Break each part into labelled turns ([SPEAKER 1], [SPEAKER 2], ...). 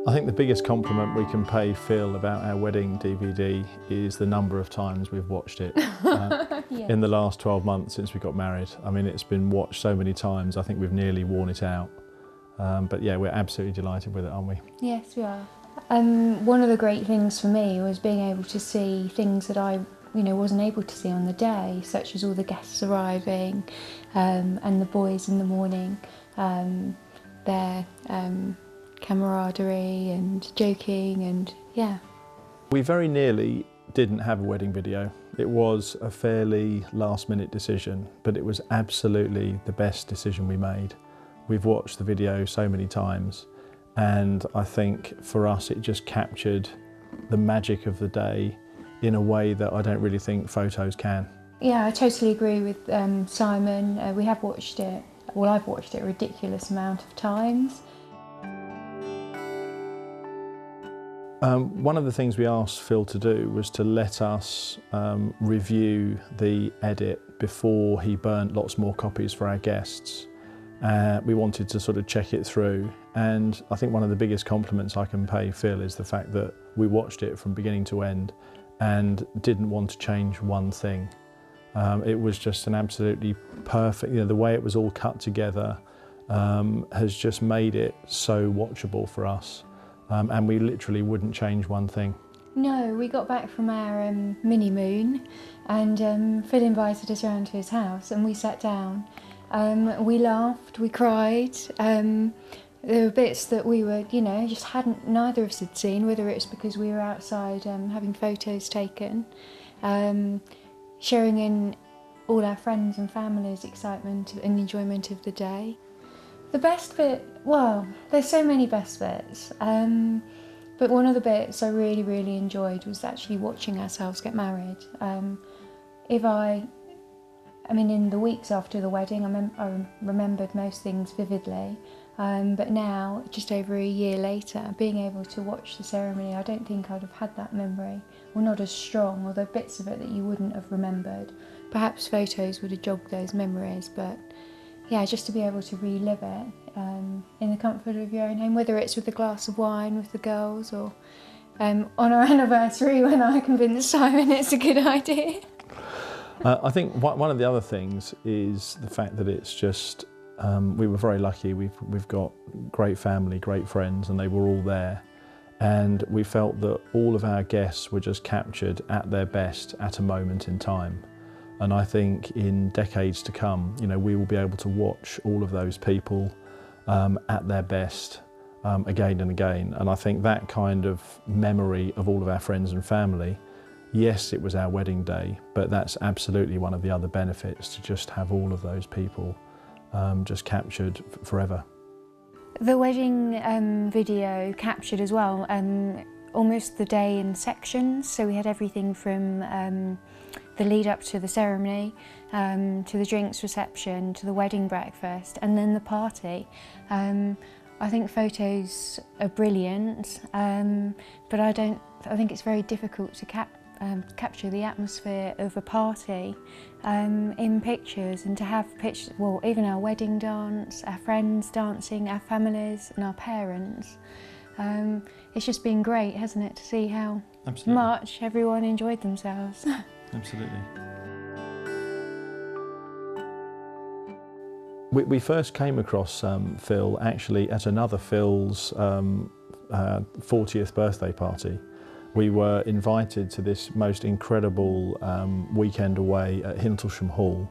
[SPEAKER 1] I think the biggest compliment we can pay Phil about our wedding DVD is the number of times we've watched it in the last 12 months since we got married. I mean, it's been watched so many times, I think we've nearly worn it out. But yeah, we're absolutely delighted with it, aren't we?
[SPEAKER 2] Yes, we are. One of the great things for me was being able to see things that I wasn't able to see on the day, such as all the guests arriving and the boys in the morning, their camaraderie and joking, and yeah.
[SPEAKER 1] We very nearly didn't have a wedding video. It was a fairly last-minute decision, but it was absolutely the best decision we made. We've watched the video so many times, and I think for us it just captured the magic of the day in a way that I don't really think photos can.
[SPEAKER 2] Yeah, I totally agree with Simon. We have watched it, well, I've watched it a ridiculous amount of times.
[SPEAKER 1] One of the things we asked Phil to do was to let us review the edit before he burnt lots more copies for our guests. We wanted to sort of check it through, and I think one of the biggest compliments I can pay Phil is the fact that we watched it from beginning to end and didn't want to change one thing. It was just an absolutely perfect, the way it was all cut together has just made it so watchable for us. And we literally wouldn't change one thing.
[SPEAKER 2] No, we got back from our mini-moon and Phil invited us around to his house and we sat down. We laughed, we cried. There were bits that we were, just neither of us had seen, whether it's because we were outside having photos taken, sharing in all our friends and family's excitement and enjoyment of the day. The best bit, well, there's so many best bits, but one of the bits I really, really enjoyed was actually watching ourselves get married. In the weeks after the wedding, I remembered most things vividly, but now, just over a year later, being able to watch the ceremony, I don't think I'd have had that memory, or not as strong, or there are bits of it that you wouldn't have remembered. Perhaps photos would have jogged those memories, but yeah, just to be able to relive it in the comfort of your own home, whether it's with a glass of wine with the girls or on our anniversary when I convinced Simon it's a good idea.
[SPEAKER 1] I think one of the other things is the fact that it's just, we were very lucky. We've got great family, great friends, and they were all there. And we felt that all of our guests were just captured at their best at a moment in time. And I think in decades to come, we will be able to watch all of those people at their best again and again. And I think that kind of memory of all of our friends and family, yes, it was our wedding day, but that's absolutely one of the other benefits, to just have all of those people just captured forever.
[SPEAKER 2] The wedding video captured as well almost the day in sections, so we had everything from the lead up to the ceremony, to the drinks reception, to the wedding breakfast, and then the party. I think photos are brilliant, but I think it's very difficult to capture the atmosphere of a party in pictures, and to have pictures, well, even our wedding dance, our friends dancing, our families and our parents. It's just been great, hasn't it, to see how much everyone enjoyed themselves.
[SPEAKER 1] Absolutely. We first came across Phil actually at another Phil's 40th birthday party. We were invited to this most incredible weekend away at Hindlesham Hall,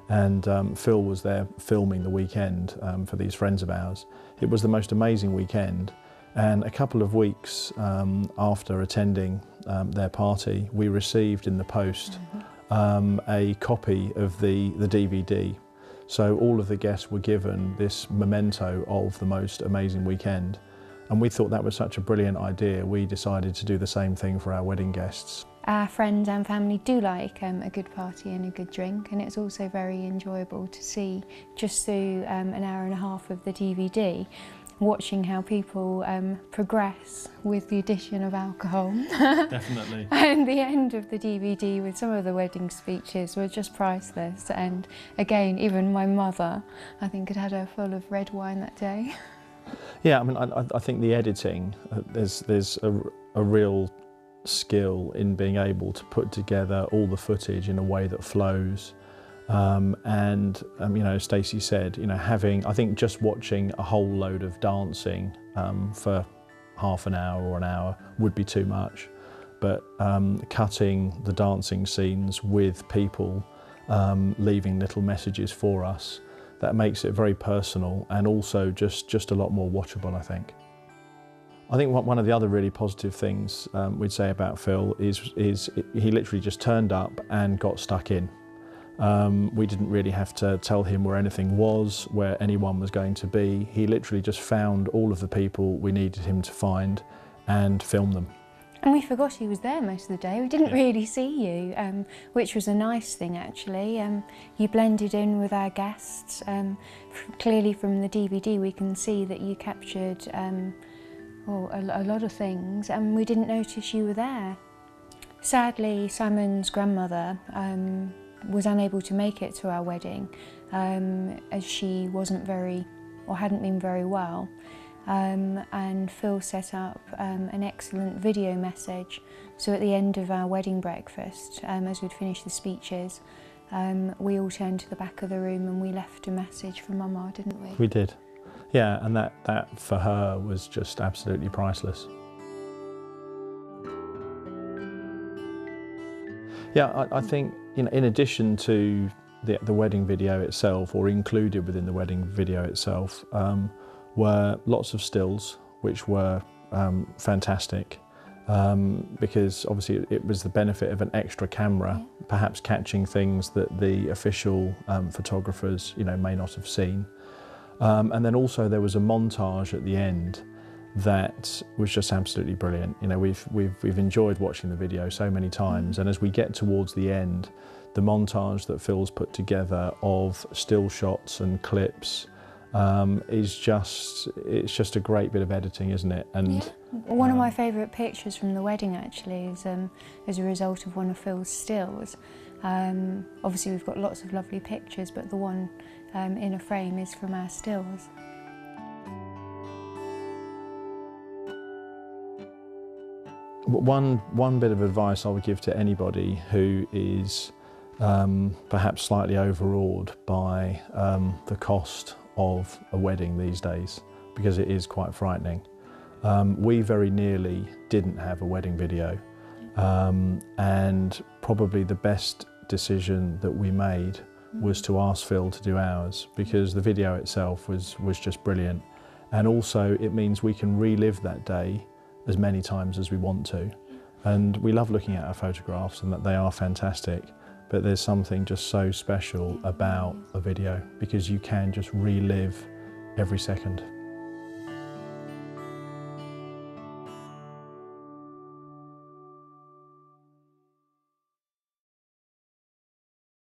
[SPEAKER 1] and Phil was there filming the weekend for these friends of ours. It was the most amazing weekend, and a couple of weeks after attending their party, we received in the post a copy of the DVD. So all of the guests were given this memento of the most amazing weekend. And we thought that was such a brilliant idea, we decided to do the same thing for our wedding guests.
[SPEAKER 2] Our friends and family do like a good party and a good drink, and it's also very enjoyable to see, just through an hour and a half of the DVD, watching how people progress with the addition of alcohol.
[SPEAKER 1] Definitely.
[SPEAKER 2] And the end of the DVD with some of the wedding speeches were just priceless. And again, even my mother, I think, had had her full of red wine that day.
[SPEAKER 1] Yeah, I mean, I think the editing, there's a real skill in being able to put together all the footage in a way that flows. You know, Stacie said, you know, I think just watching a whole load of dancing for half an hour or an hour would be too much. But cutting the dancing scenes with people leaving little messages for us, that makes it very personal and also just a lot more watchable, I think. I think one of the other really positive things we'd say about Phil is he literally just turned up and got stuck in. We didn't really have to tell him where anything was, where anyone was going to be. He literally just found all of the people we needed him to find and filmed them.
[SPEAKER 2] And we forgot he was there most of the day. We didn't really see you, which was a nice thing actually. You blended in with our guests. Clearly from the DVD we can see that you captured a lot of things, and we didn't notice you were there. Sadly, Simon's grandmother was unable to make it to our wedding as she wasn't hadn't been very well. And Phil set up an excellent video message. So at the end of our wedding breakfast, as we'd finished the speeches, we all turned to the back of the room and we left a message for Mama, didn't we?
[SPEAKER 1] We did. Yeah, and that for her was just absolutely priceless. Yeah, I think, you know, in addition to the wedding video itself, or included within the wedding video itself, were lots of stills, which were fantastic, because obviously it was the benefit of an extra camera, perhaps catching things that the official photographers, you know, may not have seen. And then also there was a montage at the end that was just absolutely brilliant. You know, we've enjoyed watching the video so many times, and as we get towards the end, the montage that Phil's put together of still shots and clips it's just a great bit of editing, isn't it? And
[SPEAKER 2] one of my favourite pictures from the wedding actually is as a result of one of Phil's stills. Obviously we've got lots of lovely pictures, but the one in a frame is from our stills.
[SPEAKER 1] One bit of advice I would give to anybody who is perhaps slightly overawed by the cost of a wedding these days, because it is quite frightening. We very nearly didn't have a wedding video, and probably the best decision that we made was to ask Phil to do ours, because the video itself was just brilliant, and also it means we can relive that day as many times as we want to. And we love looking at our photographs and that they are fantastic, but there's something just so special about a video, because you can just relive every second.